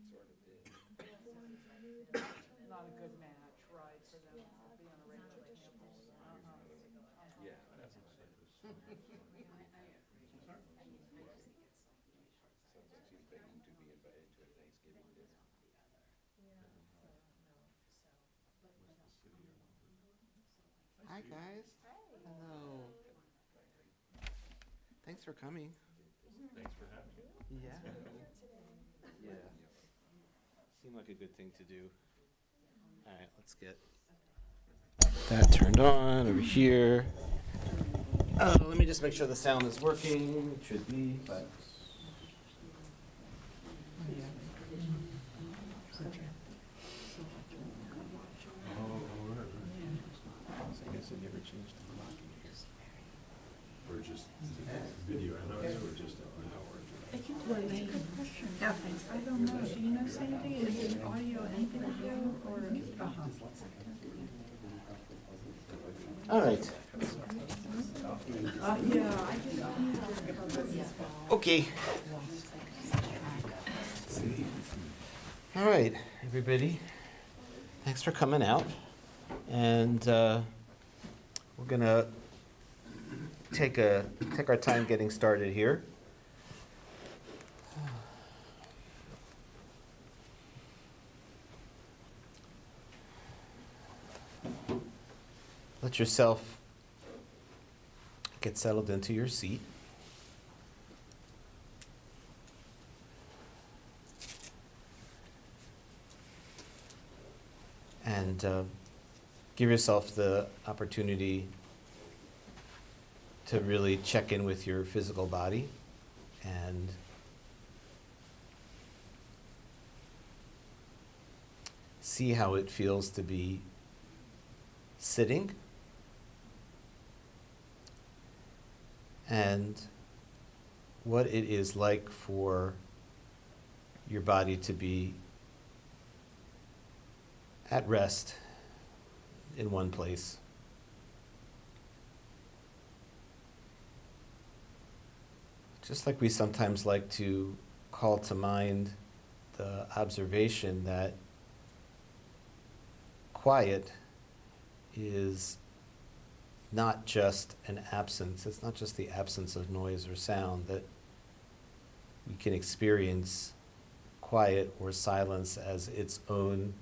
sort of did. Not a good match, right, for them to be on a regular campus. Yeah, definitely. Sounds like she's begging to be invited to a Thanksgiving dinner. Hi, guys. Hello. Thanks for coming. Thanks for having me. Yeah. Yeah. Seemed like a good thing to do. All right, let's get that turned on over here. Let me just make sure the sound is working. It should be, but. I guess it never changed the locking here. Or just video analysis or just an hour? They can do it. Yeah. I don't know, do you know, Sandy, is it audio and video or? All right. Yeah, I just. Okay. All right, everybody. Thanks for coming out. And we're gonna take our time getting started here. Let yourself get settled into your seat. And give yourself the opportunity to really check in with your physical body and see how it feels to be sitting and what it is like for your body to be at rest in one place. Just like we sometimes like to call to mind the observation that quiet is not just an absence, it's not just the absence of noise or sound, that we can experience quiet or silence as its own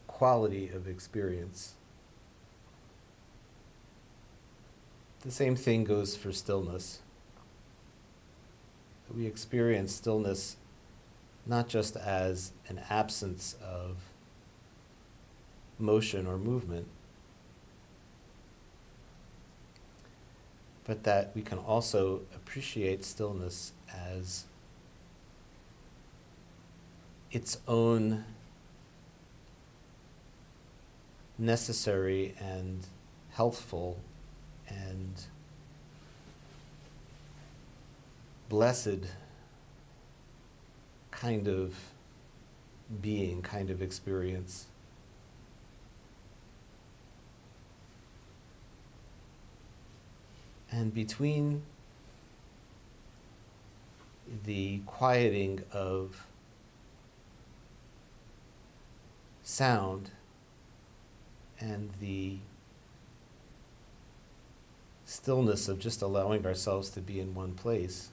quality of experience. The same thing goes for stillness. We experience stillness not just as an absence of motion or movement, but that we can also appreciate stillness as its own necessary and healthful and blessed kind of being, kind of experience. And between the quieting of sound and the stillness of just allowing ourselves to be in one place,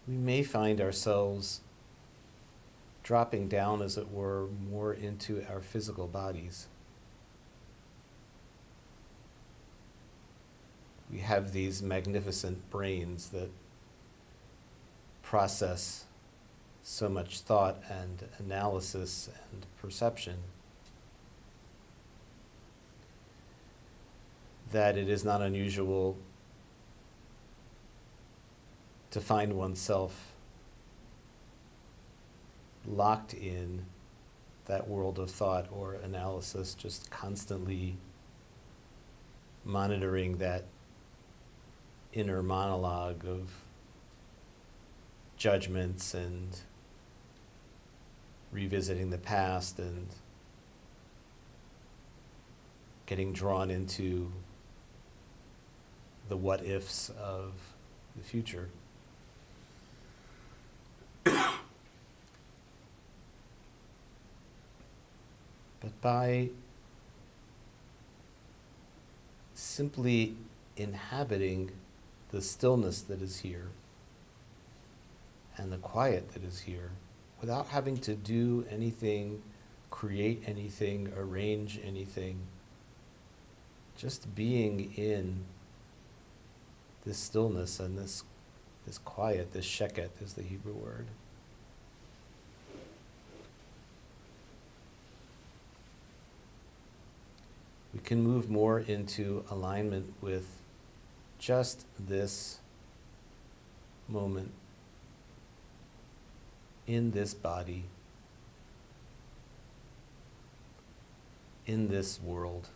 we may find ourselves dropping down, as it were, more into our physical bodies. We have these magnificent brains that process so much thought and analysis and perception that it is not unusual to find oneself locked in that world of thought or analysis, just constantly monitoring that inner monologue of judgments and revisiting the past and getting drawn into the what ifs of the future. But by simply inhabiting the stillness that is here and the quiet that is here, without having to do anything, create anything, arrange anything, just being in this stillness and this quiet, this sheket is the Hebrew word. We can move more into alignment with just this moment in this body, in this world,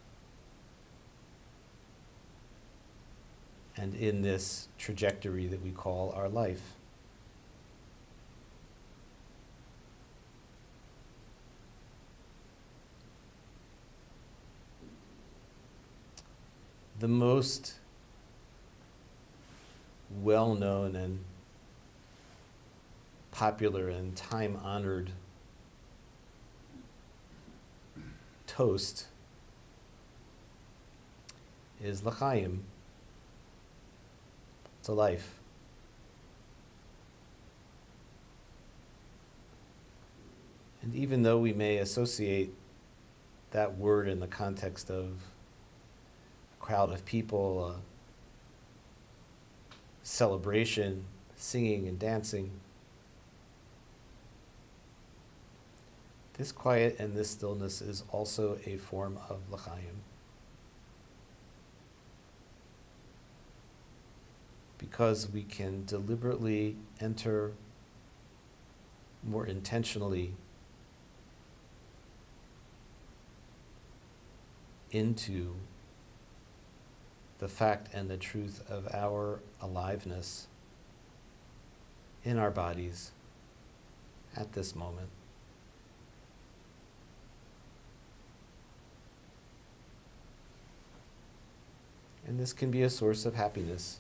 and in this trajectory that we call our life. The most well-known and popular and time-honored toast is l'chaim, to life. And even though we may associate that word in the context of a crowd of people, a celebration, singing and dancing, this quiet and this stillness is also a form of l'chaim. Because we can deliberately enter more intentionally into the fact and the truth of our aliveness in our bodies at this moment. And this can be a source of happiness.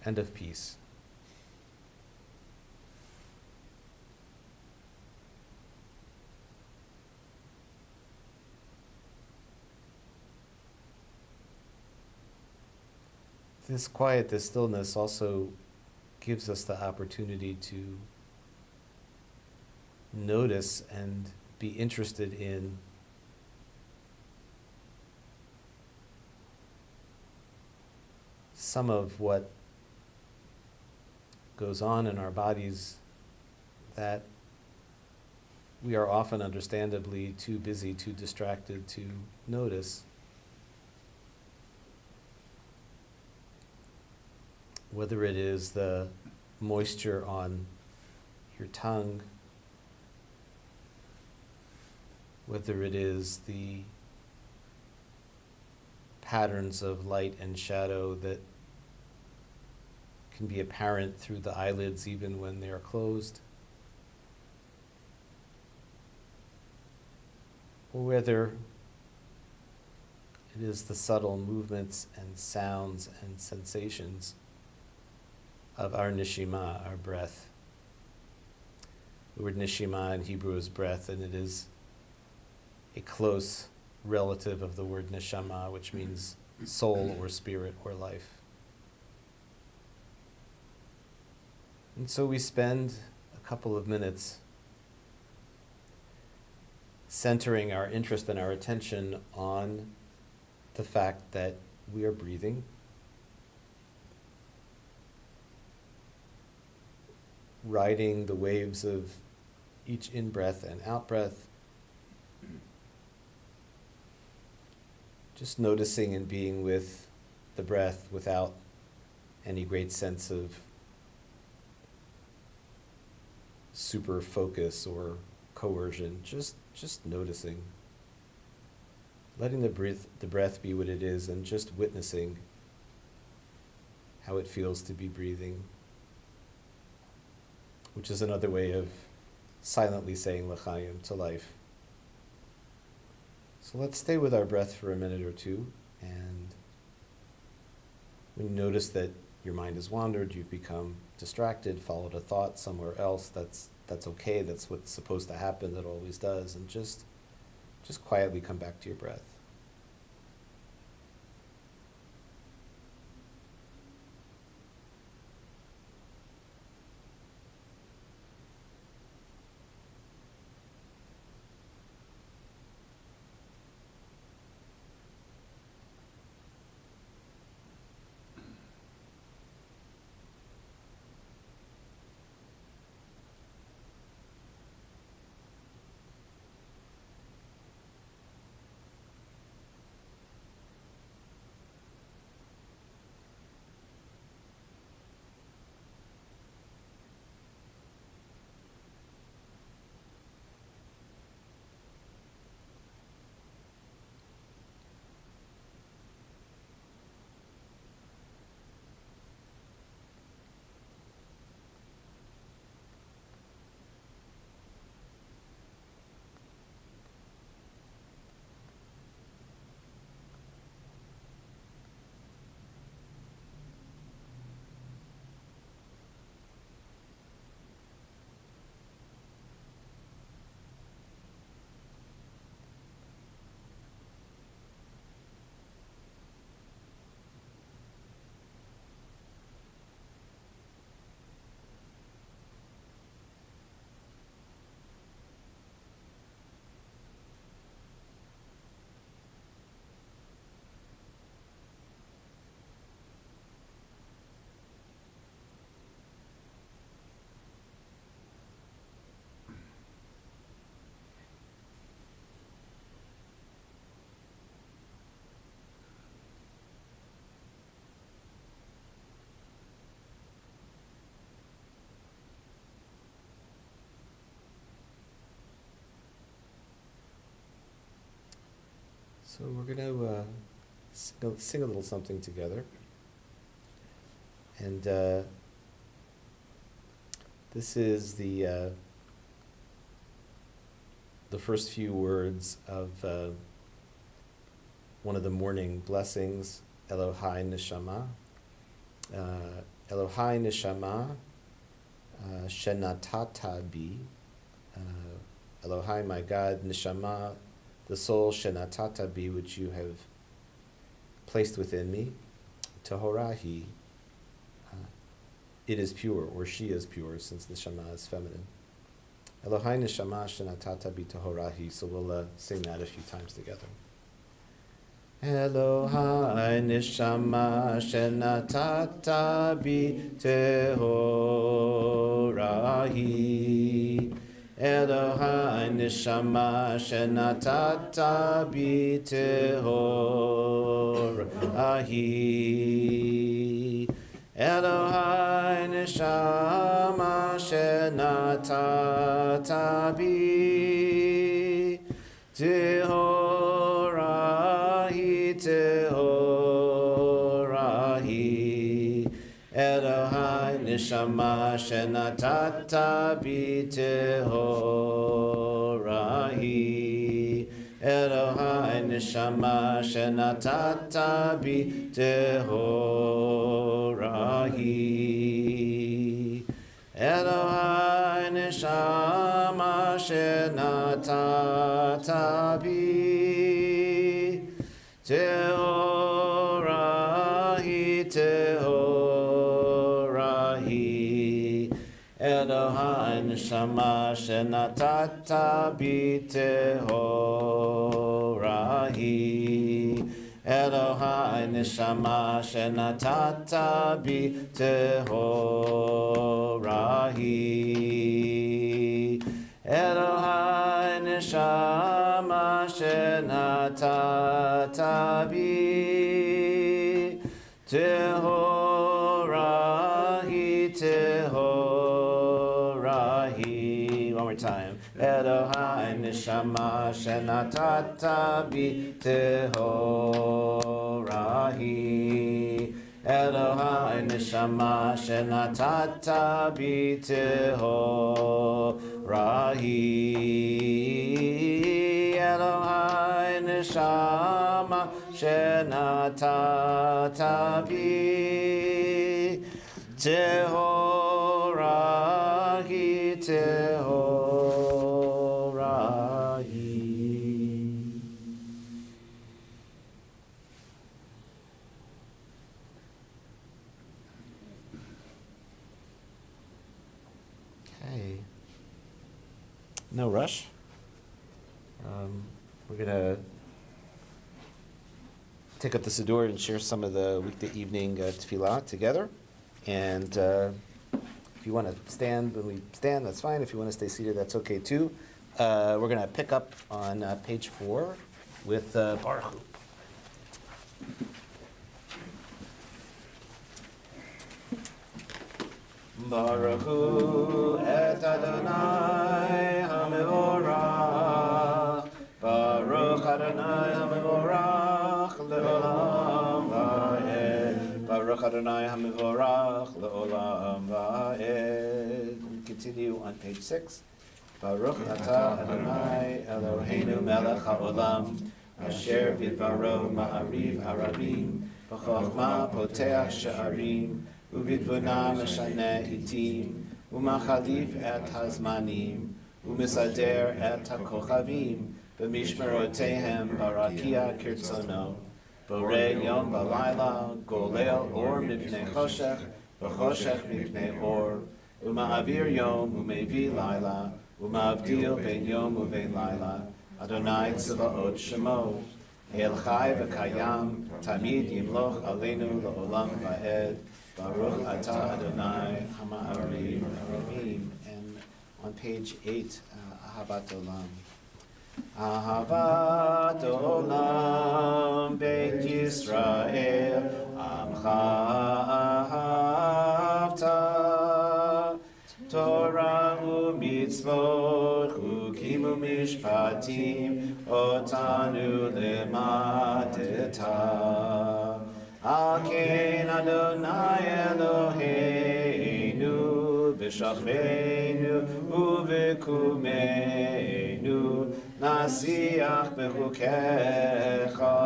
And of peace. This quiet, this stillness also gives us the opportunity to notice and be interested in some of what goes on in our bodies that we are often understandably too busy, too distracted to notice. Whether it is the moisture on your tongue, whether it is the patterns of light and shadow that can be apparent through the eyelids even when they are closed, or whether it is the subtle movements and sounds and sensations of our neshima, our breath. The word neshima in Hebrew is breath, and it is a close relative of the word neshama, which means soul or spirit or life. And so we spend a couple of minutes centering our interest and our attention on the fact that we are breathing, riding the waves of each in-breath and out-breath, just noticing and being with the breath without any great sense of super focus or coercion, just noticing, letting the breath be what it is, and just witnessing how it feels to be breathing, which is another way of silently saying l'chaim, to life. So let's stay with our breath for a minute or two, and when you notice that your mind has wandered, you've become distracted, followed a thought somewhere else, that's okay, that's what's supposed to happen, that always does, and just quietly come back to your breath. So we're going to sing a little something together. And this is the first few words of one of the morning blessings, Elohai Neshama. Elohai Neshama Shenatata Bi. Elohai, my God, Neshama, the soul Shenatata Bi, which you have placed within me. Tahorahi, it is pure, or she is pure, since Neshama is feminine. Elohai Neshama Shenatata Bi Tahorahi. So we'll sing that a few times together. Elohai Neshama Shenatata Bi Tehorahi. Elohai Neshama Shenatata Bi Tehorahi. Elohai Neshama Shenatata Bi Tehorahi, Tehorahi. Elohai Neshama Shenatata Bi Tehorahi. Elohai Neshama Shenatata Bi Tehorahi. Elohai Neshama Shenatata Bi Tehorahi, Tehorahi. Elohai Neshama Shenatata Bi Tehorahi. Elohai Neshama Shenatata Bi Tehorahi. Elohai Neshama Shenatata Bi Tehorahi, Tehorahi. One more time. Elohai Neshama Shenatata Bi Tehorahi. Elohai Neshama Shenatata Bi Tehorahi. Elohai הנשמה שנתת בי, טהורה היא, טהורה היא. Okay. No rush. We're going to take up the Siddur and share some of the weekday evening tefillah together. And if you want to stand when we stand, that's fine. If you want to stay seated, that's okay too. We're going to pick up on page 4 with Baruch Hu. Baruch Hu et Adonai HaMevorach, Baruch Adonai HaMevorach le'olam va'ed, Baruch Adonai HaMevorach le'olam va'ed. We continue on page 6. Baruch atah Adonai Eloheinu melech ha'olam, asher bidbaro ma'ariv arabim, b'chochma poteach she'arim, ובתבונה משנה עתים, ומחליף את הזמנים, ומסדר את הכוכבים, במשמרותיהם ברקיע כרצונו, בורא יום ולילה, גולל אור מפני חושך, וחושך מפני אור, ומעביר יום ומביא לילה, ומבדיל בין יום ובין לילה, אדוני צבאות שמו, אל חי וקיים, תמיד ימלוך עלינו לעולם ועד. Baruch atah Adonai Hama'arim Aravim. And on page 8, Ahavat Olam. Ahavat Olam Beit Yisrael Amcha Ahavta, Torah u'mitzvot chukim u'mishpatim otanu lemadeta. Al ken Adonai Eloheinu b'shachveinu u'v'kumeinu nasiach b'chukecha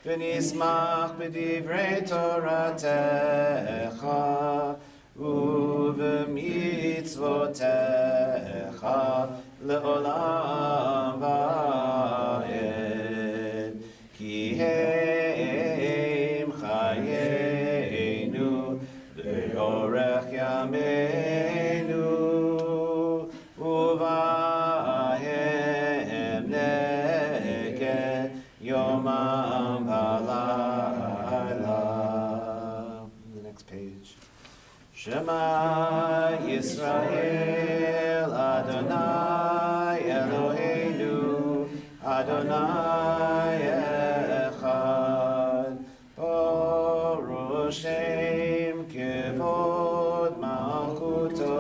v'nismach b'divrei Toratecha u'v'mitzvotecha le'olam va'ed ki Orech Yameinu Uvahem Neged Yomam Valayla. The next page. Shema Yisrael Adonai Eloheinu Adonai Echad Baruch Shem Kevod Malchuto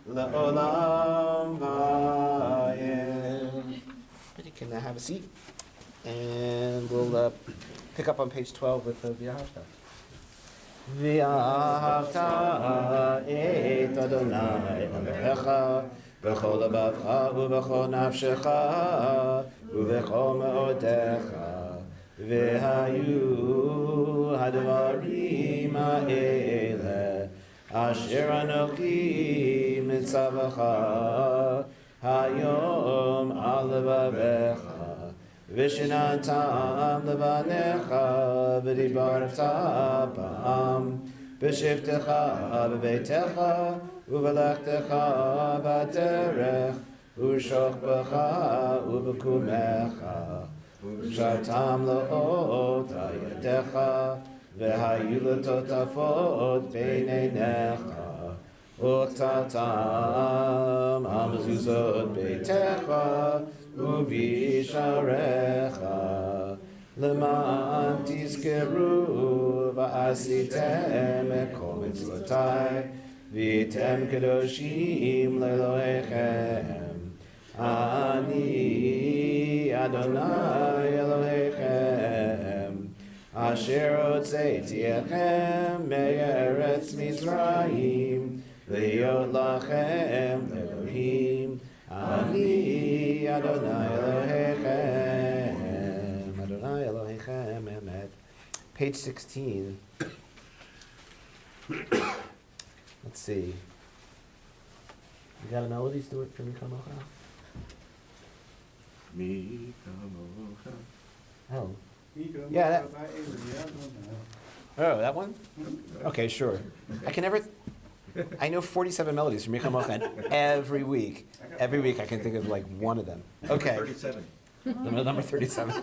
Le'olam Vayed. You can have a seat, and we'll pick up on page 12 with the V'ahavta. V'ahavta et Adonai Elohecha b'chol lebavcha u'b'chol nafshecha u'b'chol me'odecha. V'hayu hadvarim ha'ele asher anochi mitzavacha hayom al levavecha v'shinatam levanecha v'dibarta ba'am b'shivtecha b'beitecha u'v'lechtecha b'derech u'shokbecha u'b'kumecha Shatam la'ot ayadecha v'hayu l'totafot b'neinecha u'chtatam hamezuzot beitecha u'b'isharecha l'ma'an tizkeru v'asitem ekol mitzvotai v'yitem kedoshim le'elohechem Ani Adonai Elohechem Asher hotzeiti echem me'eretz Mitzrayim Le'yot lachem Elohim Ani Adonai Elohechem Page 16. Let's see. You got a melody? Do it for me, Kamocha. Mi kamocha. Oh. Yeah, that. Oh, that one? Okay, sure. I can never. I know 47 melodies from Micha Mocha, and every week I can think of like one of them. Okay. 37. Number 37.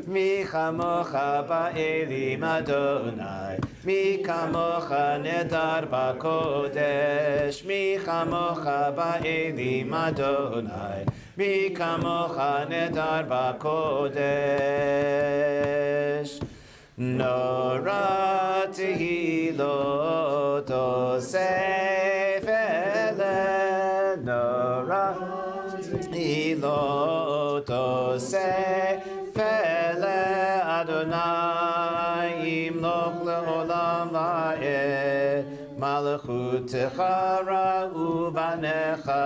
Micha Mocha ba'elim Adonai, Micha Mocha nedar ba'kodesh, Micha Mocha ba'elim Adonai, Micha Mocha nedar ba'kodesh. Nora tehilot osef ele, Nora tehilot osef ele, Adonai imloch le'olam va'ed, Malachutecha ra'u banecha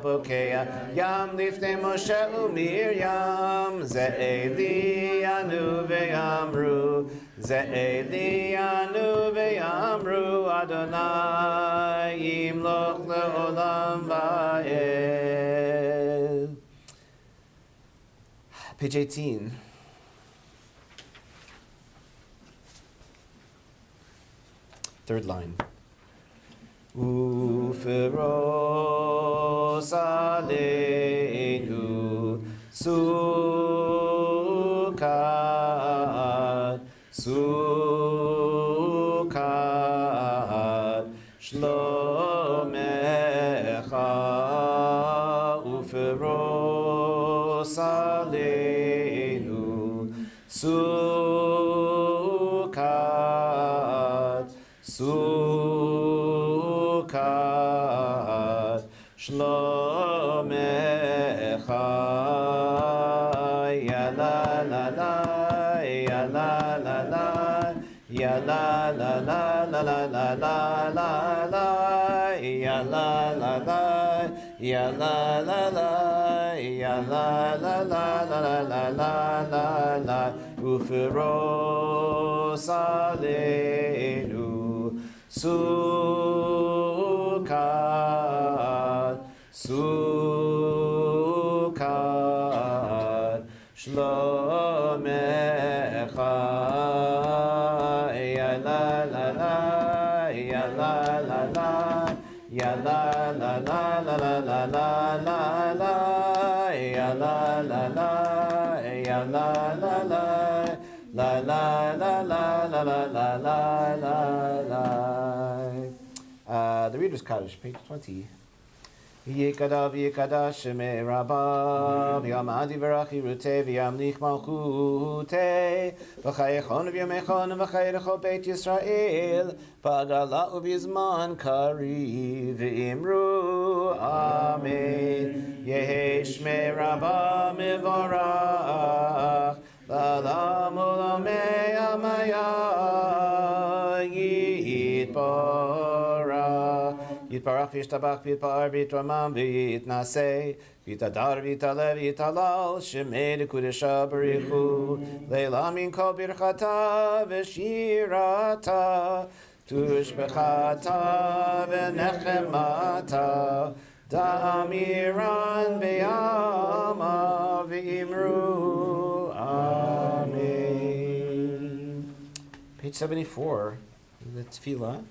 bokea, Yam lifnei Moshe u'Miriam, Ze'eli anu ve'amru, Ze'eli anu ve'amru, Adonai imloch le'olam va'ed. Page 18. Third line. Uferos aleinu sukkot, sukkot shlomecha. Uferos aleinu sukkot, sukkot shlomecha. Ya la la la, ya la la la, ya la la la la la la la la la, ya la la la, ya la la la, ya la la la la la la la la. Uferos aleinu sukkot, sukkot shlomecha. Ya la la la, ya la la la, ya la la la la la la la la, ya la la la, ya la la la, la la la la la la la la la. The Reader's Cottage, page 20. Yikadav yikadash shemei Rabbi, v'yamadi v'rachi rute v'yamlich malchute, v'chayechon v'yamechon v'chayerecho beit Yisrael, v'agala u'v'yizman kari v'imru amen. Yehi shmei Rabbi mivorach, la'lam u'lamei amaya yitbarach. Yitbarach v'yishtabach v'yitpa'ar v'yitramam v'yitnaseh v'yitadar v'yitalev v'yitalal shemei dekudesha b'richu leila min kol birchata v'shirata tushbechata v'nechemata da'amiran b'yama v'imru amen. Page 74, the Tefillah.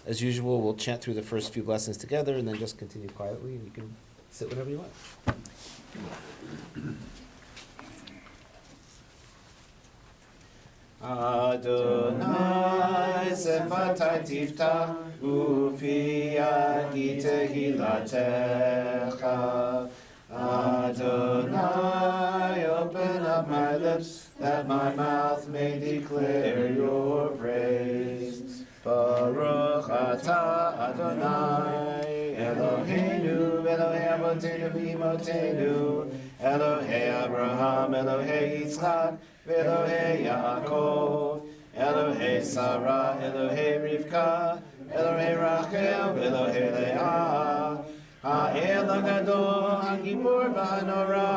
As usual, we'll chant through the first few blessings together and then just continue quietly, and you can sit whenever you want. Adonai sefatai tiftach ufi yadi tehilatecha. Adonai, open up my lips that my mouth may declare your praise. Baruch atah Adonai, Eloheinu, Elohei Avotenu v'imotenu, Elohei Abraham, Elohei Yitzchak, Elohei Yaakov, Elohei Sarah, Elohei Rivka, Elohei Rachel, Elohei Leah, Ha'el HaGadol, HaGibor v'Hanora,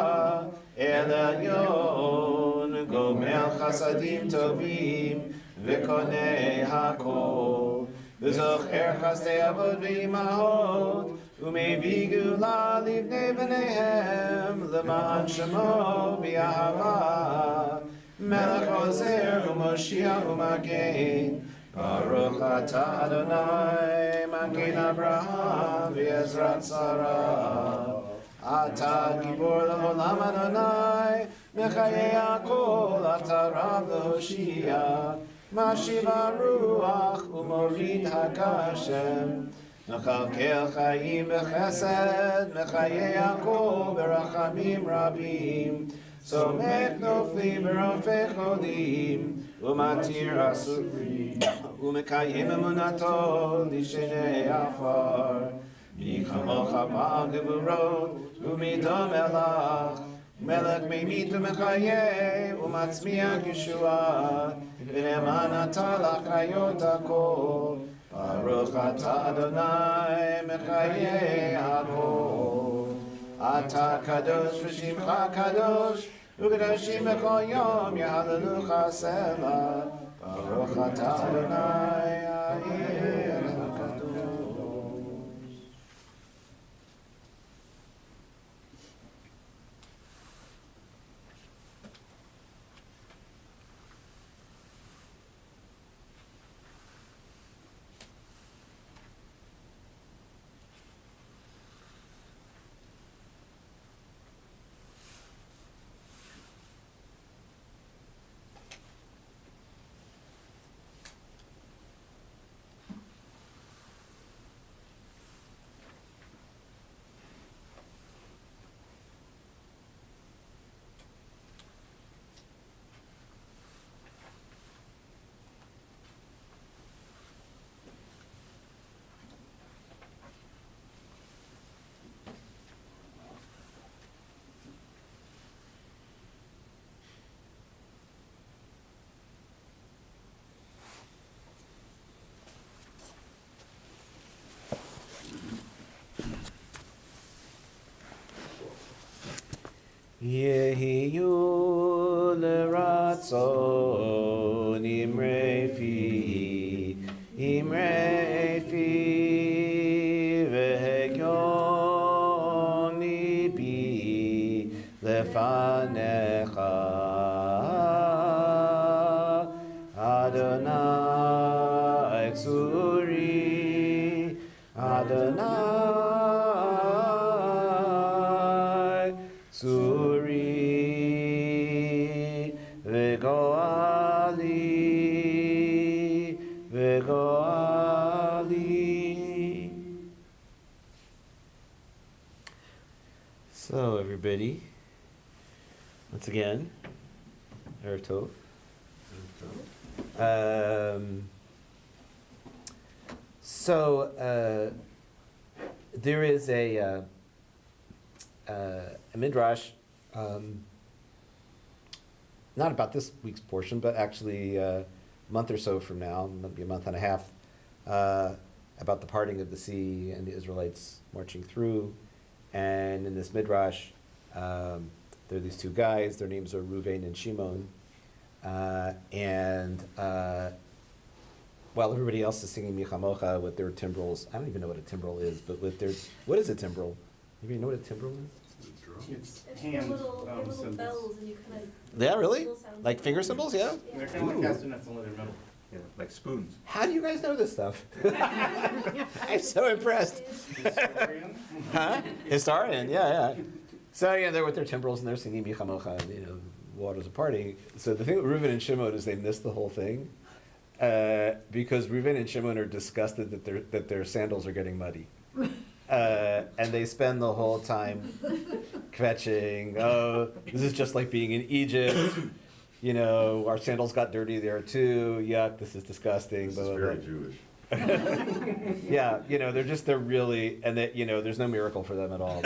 El Elyon, גומל חסדים טובים וקונה הכל, וזוכר חסדי אבות ואימהות, ומביא גאולה לבני בניהם, למען שמו באהבה. מלך עוזר ומושיע ומגן, ברוך אתה אדוני, מגן אברהם ועזרת שרה. אתה גיבור לעולם אדוני, מחיי הכל, אתה רב להושיע, משיב הרוח ומוריד הגשם, מכלכל חיים בחסד, מחיי הכל ברחמים רבים, צומח נופלים ברופא חולים, ומתיר אסורים, ומקיים אמונתו לשני עפר. מי כמוך בעל גבורות ומידו מלך, מלך ממית ומחיה ומצמיח ישועה, ונאמן אתה לחיות הכל, ברוך אתה אדוני מחיי הכל. אתה קדוש ושמך קדוש, וקדושים בכל יום יהללוך סלע, ברוך אתה אדוני העיר הקדוש. יהיו לרצון אמרי פי והגיון ליבי לפניך, אדוני צורי, אדוני צורי וגואלי וגואלי. So everybody, once again, Erev Tov. There is a midrash, not about this week's portion, but actually a month or so from now, maybe a month and a half, about the parting of the sea and the Israelites marching through. And in this midrash, there are these two guys. Their names are Reuven and Shimon. While everybody else is singing Michamocha with their timbrels, I don't even know what a timbrel is, but with their, what is a timbrel? Anybody know what a timbrel is? It's the little bells and you kind of. Yeah, really? Like finger cymbals, yeah? They're kind of like castanets, only they're metal. Yeah, like spoons. How do you guys know this stuff? I'm so impressed. Historian. Huh? Historian, yeah. So yeah, they're with their timbrels and they're singing Michamocha, and waters are parting. So the thing with Reuven and Shimon is they missed the whole thing, because Reuven and Shimon are disgusted that their sandals are getting muddy. And they spend the whole time kvetching, oh, this is just like being in Egypt. Our sandals got dirty there too. Yuck, this is disgusting. This blah, is blah, very blah. Jewish. Yeah, they're really, and that, there's no miracle for them at all.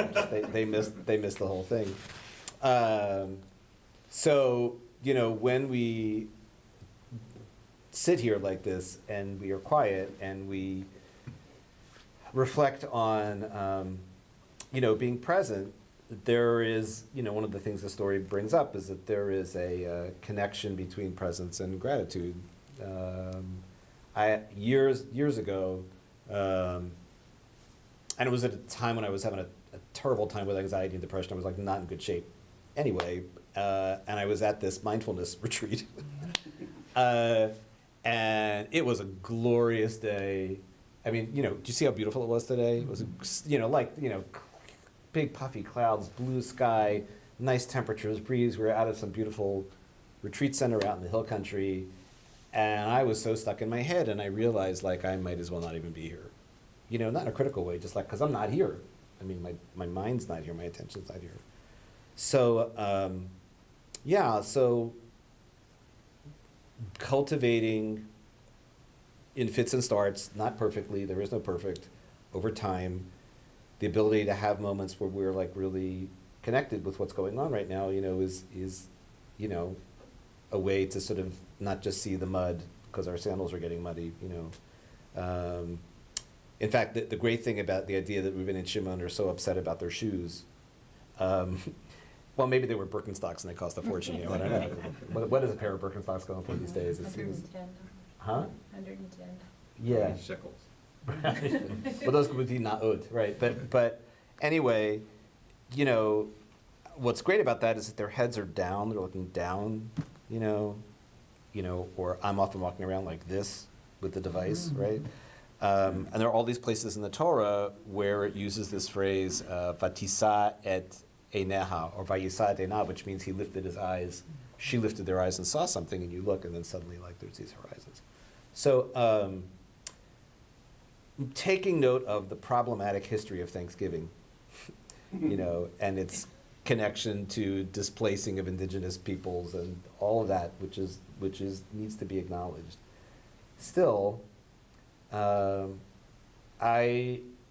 They miss the whole thing. So, when we sit here like this and we are quiet and we reflect on, being present, there is, one of the things the story brings up is that there is a connection between presence and gratitude. Years ago, and it was at a time when I was having a terrible time with anxiety and depression. I was like not in good shape anyway, and I was at this mindfulness retreat. And it was a glorious day. I mean, do you see how beautiful it was today? It was, big puffy clouds, blue sky, nice temperatures, breeze. We were out of some beautiful retreat center out in the hill country. And I was so stuck in my head, and I realized, I might as well not even be here. Not in a critical way, just because I'm not here. I mean, my mind's not here, my attention's not here. So, so cultivating in fits and starts, not perfectly, there is no perfect, over time, the ability to have moments where we're really connected with what's going on right now, is a way to sort of not just see the mud because our sandals are getting muddy, In fact, the great thing about the idea that Reuben and Shimon are so upset about their shoes, well, maybe they were Birkenstocks and they cost a fortune, I don't know. What is a pair of Birkenstocks going for these days? 110. Huh? 110. Yeah. Shekels. Well, those would be na'ud, right? But anyway, what's great about that is that their heads are down, they're looking down, or I'm often walking around like this with the device, right? And there are all these places in the Torah where it uses this phrase, vatisa et eineha, or vayisa et einah, which means he lifted his eyes, she lifted their eyes and saw something, and you look, and then suddenly, there's these horizons. So, taking note of the problematic history of Thanksgiving, and its connection to displacing of indigenous peoples and all of that, which needs to be acknowledged. Still, I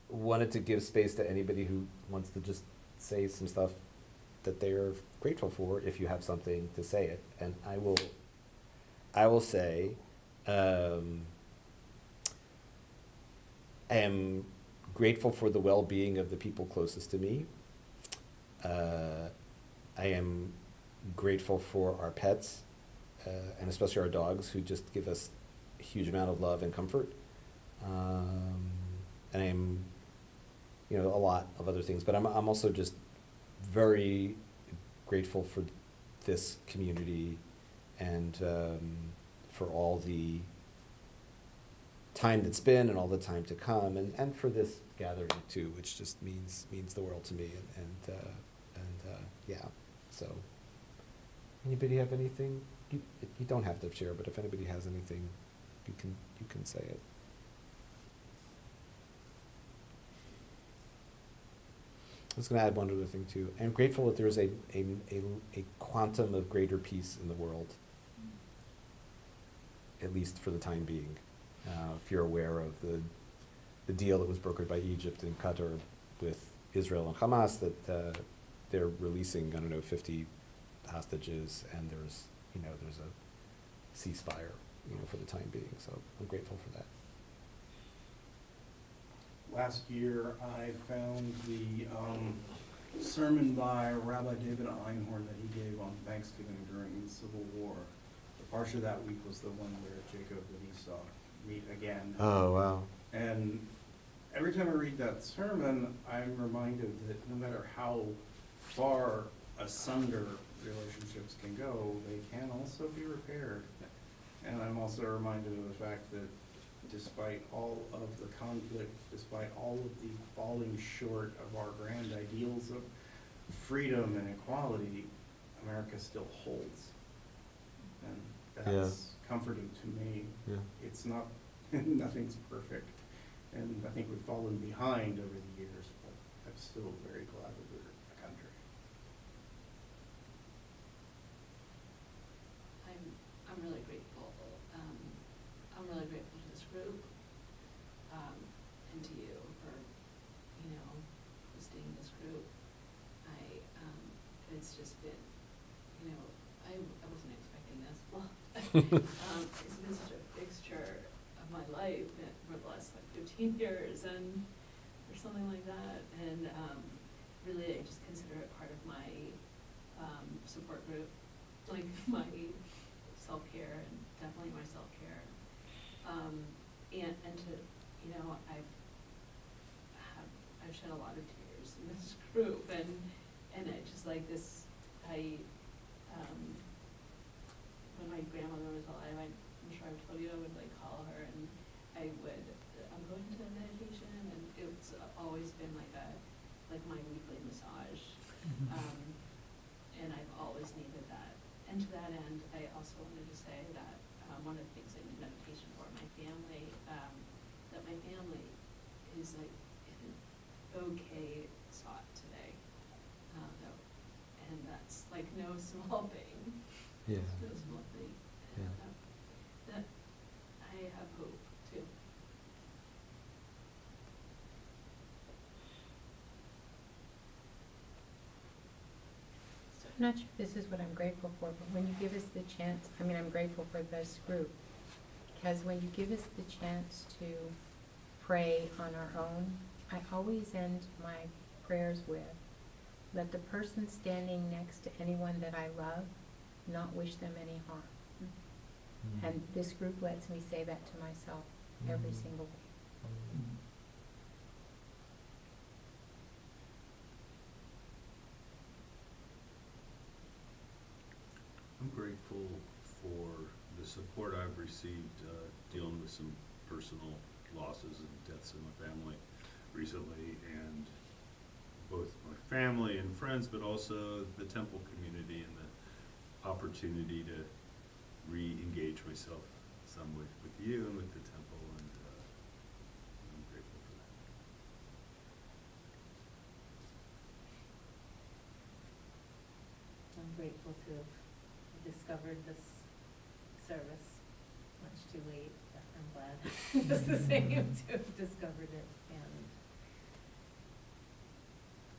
wanted to give space to anybody who wants to just say some stuff that they're grateful for, if you have something to say it. And I will say, I am grateful for the well-being of the people closest to me. I am grateful for our pets, and especially our dogs, who just give us a huge amount of love and comfort. And I'm, a lot of other things, but I'm also just very grateful for this community and for all the time that's been and all the time to come, and for this gathering too, which just means the world to me. And yeah. So, anybody have anything? You don't have to share, but if anybody has anything, you can say it. I was going to add one other thing too. I'm grateful that there is a quantum of greater peace in the world, at least for the time being. If you're aware of the deal that was brokered by Egypt and Qatar with Israel and Hamas, that they're releasing, 50 hostages, and there's a ceasefire, for the time being. So I'm grateful for that. Last year, I found the sermon by Rabbi David Einhorn that he gave on Thanksgiving during the Civil War. The parsha that week was the one where Jacob and Esau meet again. Oh, wow. And every time I read that sermon, I'm reminded that no matter how far asunder relationships can go, they can also be repaired. And I'm also reminded of the fact that despite all of the conflict, despite all of the falling short of our grand ideals of freedom and equality, America still holds. And that's comforting to me. Yeah. It's not, nothing's perfect. And I think we've fallen behind over the years, but I'm still very glad that we're a country. I'm really grateful. I'm really grateful to this group, and to you for, hosting this group. It's just been, I wasn't expecting this. Well, it's been such a fixture of my life for the last 15 years, or something like that. And really, I just consider it part hope, and I just like this, when my grandmother was alive, I'm sure I've told you, I would like call her and I'm going to meditation, and it's always been like my weekly massage. And I've always needed that. And to that end, I also wanted to say that one of the things I need meditation for my family, that my family is like in an okay spot today. And that's like no small thing. Yeah. It's no small thing. And, Yeah. that I have hope too. So I'm not sure if this is what I'm grateful for, but when you give us the chance, I mean, I'm grateful for this group, because when you give us the chance to pray on our own, I always end my prayers with, let the person standing next to anyone that I love not wish them any harm. And this group lets me say that to myself every single week. I'm grateful for the support I've received dealing with some personal losses and deaths in my family recently, and both my family and friends, but also the temple community and the opportunity to re-engage myself some with you and with the temple, and I'm grateful for that. I'm grateful to have discovered this service much too late, but I'm glad it's the same to have discovered it, and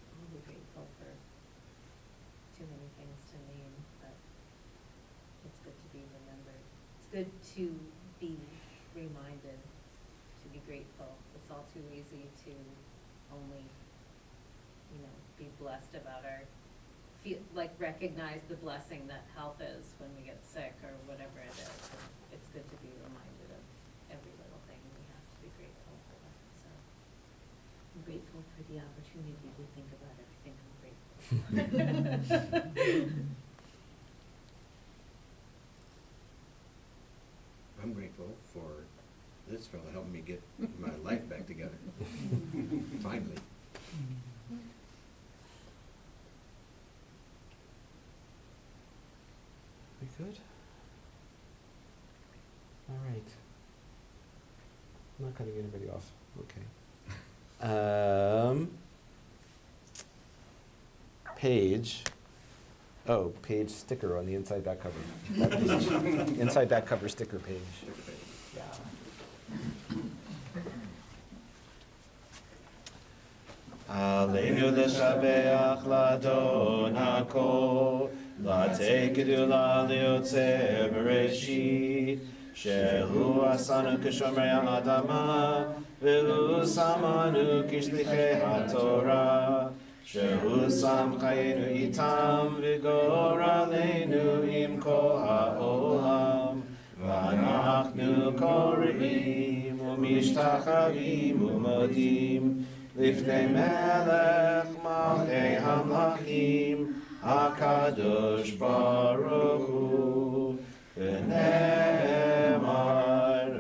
I'm really grateful for too many things to name, but it's good to be remembered. It's good to be reminded to be grateful. It's all too easy to only, be blessed about recognize the blessing that health is when we get sick or whatever it is. And it's good to be reminded of every little thing we have to be grateful for. So I'm grateful for the opportunity to think about everything I'm grateful for. I'm grateful for this fella helping me get my life back together. Finally. We good? All right. I'm not cutting anybody off. Okay. Page sticker on the inside back cover. That page. Inside back cover sticker page. Aleinu l'shabeach l'adon hakol, l'tekedula liotze bereshit, shehu asanu k'shomrei ha'adama, v'hu samanu k'shlichei ha'torah, shehu sam chayenu itam, v'goraleinu im kol ha'olam, v'anachnu kore'im, u'mishtachavim u'modim, Lifnei melech malchei hamlachim, HaKadosh Baruch Hu, v'ne'emar,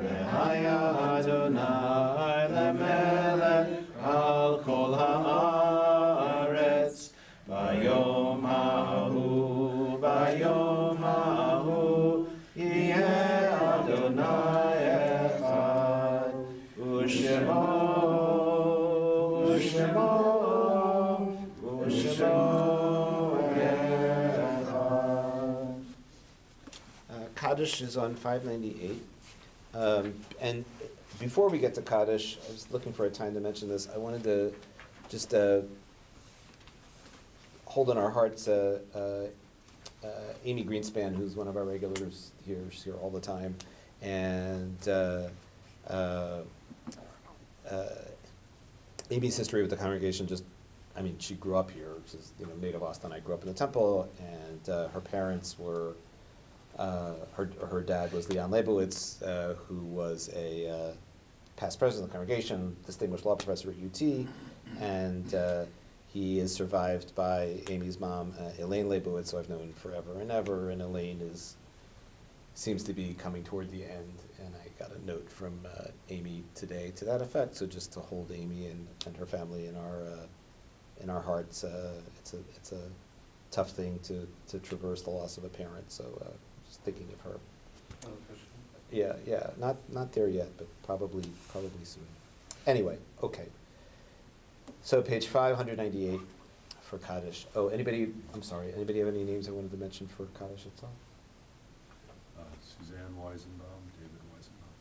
v'haya Adonai lemelech al kol haaretz, bayom hahu, yeh Adonai echad, u'shemo Kaddish is on 598. And before we get to Kaddish, I was looking for a time to mention this. I wanted to just hold in our hearts Amy Greenspan, who's one of our regulars here. She's here all the time. And Amy's history with the congregation she grew up here. She's native Austin. I grew up in the temple, and her parents were, her dad was Leon Leibowitz, who was a past president of the congregation, distinguished law professor at UT, and He is survived by Amy's mom, Elaine Leibowitz, who I've known forever and ever, and Elaine seems to be coming toward the end, and I got a note from Amy today to that effect, so just to hold Amy and her family in our hearts. It's a tough thing to traverse the loss of a parent, so just thinking of her. Yeah, not there yet, but probably soon. Anyway, okay. So page 598 for Kaddish. Oh, anybody have any names I wanted to mention for Kaddish itself? Suzanne Weisenbaum, David Weisenbaum.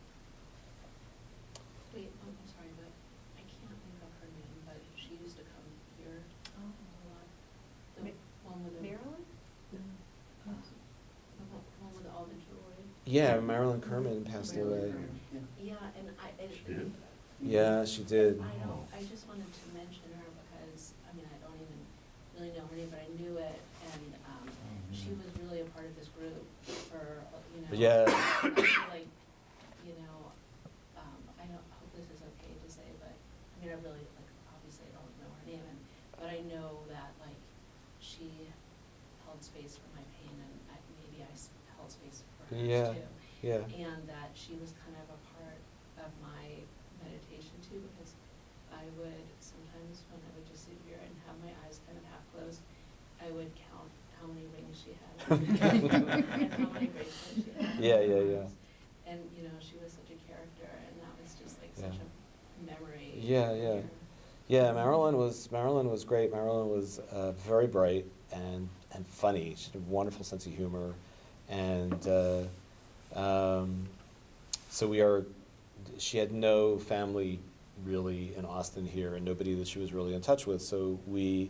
Wait, I'm sorry, but I can't think of her name, but she used to come here a lot. The one with the. Marilyn? The one with all the jewelry. Yeah, Marilyn Kerman passed away. Yeah, and She did? Yeah, she did. I just wanted to mention her because, I mean, I don't even really know her name, but I knew it, and, she was really a part of this group for, Yeah. I feel like, I hope this is okay to say, but, I mean, I really, obviously I don't know her name, but I know that, she held space for my pain, and maybe I held space for hers too. Yeah. And that she was kind of a part of my meditation too, because I would sometimes, when I would just sit here and have my eyes kind of half closed, I would count how many rings she had and how many bracelets she had. Yeah. And, she was such a character, and that was just such a memory. Yeah, Marilyn was great. Marilyn was very bright and funny. She had a wonderful sense of humor, and so she had no family really in Austin here, and nobody that she was really in touch with. So we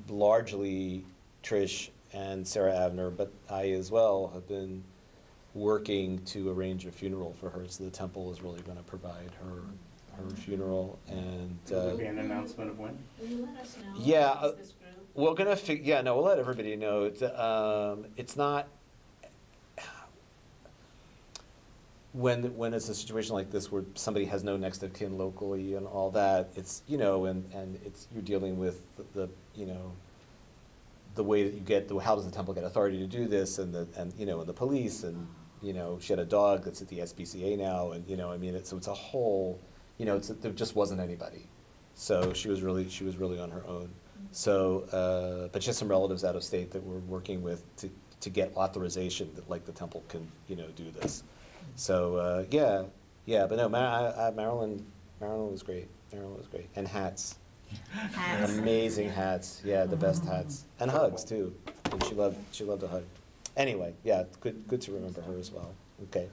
largely, Trish and Sarah Abner, but I as well, have been working to arrange a funeral for her. So the temple is really going to provide her funeral, and Will there be an announcement of when? Will you let us know? Yeah, This group? we're gonna we'll let everybody know. It's not when it's a situation like this where somebody has no next of kin locally and all that. It's and it's you're dealing with the way that you get how does the temple get authority to do this, and the police, and she had a dog that's at the SPCA now, and so it's a whole there just wasn't anybody, so she was really on her own. So but she has some relatives out of state that we're working with to get authorization that the temple can do this. So but no, Marilyn was great. Marilyn was great, and hats. Amazing hats, the best hats, and hugs too. And she loved a hug. Anyway, good to remember her as well. Okay.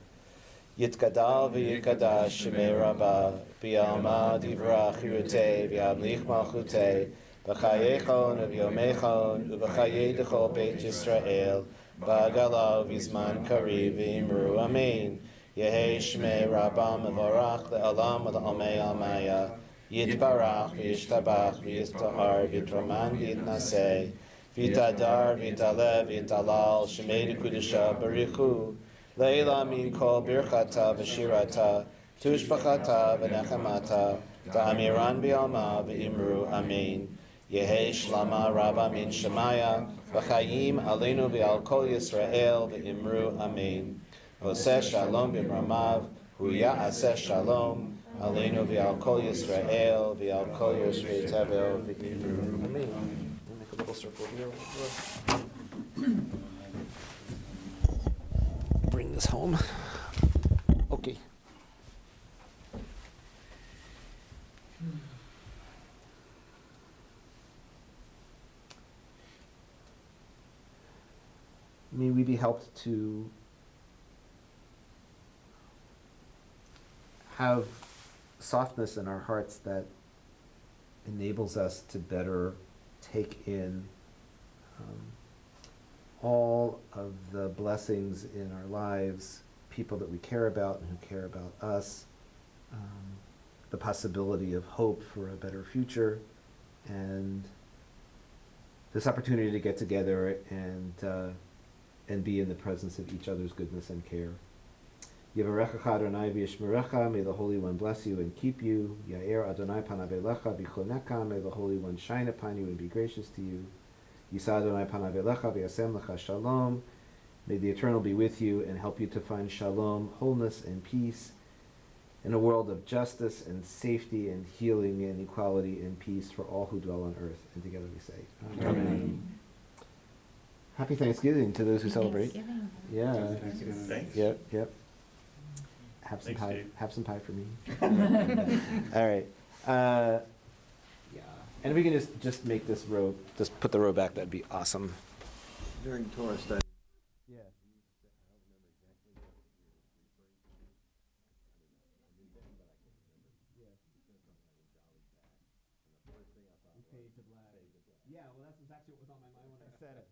Yitkadal v'yikadash shemei Rabbi b'yalma divrach yirutei v'yamlich malchutei b'chayechon v'yomechon u'b'chayei dechol beit Yisrael b'agalav v'zman kariv v'imru amen. Yehei shmei Rabba mevorach le'alam v'l'amei almaya Yitbarach v'yishtabach v'yistahar v'yitraman v'yitnaseh v'yitadar v'yitalev v'yitalal shemei d'kudusha barichu leila min kol birchata v'shirata tushbachata v'nechamata v'amiran b'yalma v'imru amen. Yehei shlama rabba min shemaya v'chayim aleinu v'al kol Yisrael v'imru amen. Oseh shalom b'mramav hu ya'aseh shalom Aleinu v'al kol Yisrael v'al kol Yoshvei Tevel v'imru amen. Make a little circle here. Bring this home. Okay. May we be helped to have softness in our hearts that enables us to better take in all of the blessings in our lives, people that we care about and who care about us, the possibility of hope for a better future, and this opportunity to get together and be in the presence of each other's goodness and care. Yivarechecha Adonai v'yishmerecha. May the Holy One bless you and keep you. Ya'er Adonai panav elecha v'choneka. May the Holy One shine upon you and be gracious to you. Yisa Adonai panav elecha v'yasem lecha shalom. May the Eternal be with you and help you to find shalom, wholeness, and peace in a world of justice and safety and healing and equality and peace for all who dwell on earth. And together we say, Amen. Happy Thanksgiving to those who celebrate. Thanksgiving. Yeah. Thanks. Yep, yep. Have some Thanks, pie. Dave. Have some pie for me. All right. Yeah. And if we can just make this row, just put the row back, that'd be awesome. During Torah study. Yeah. Yeah, well, that's exactly what was on my mind when I said it.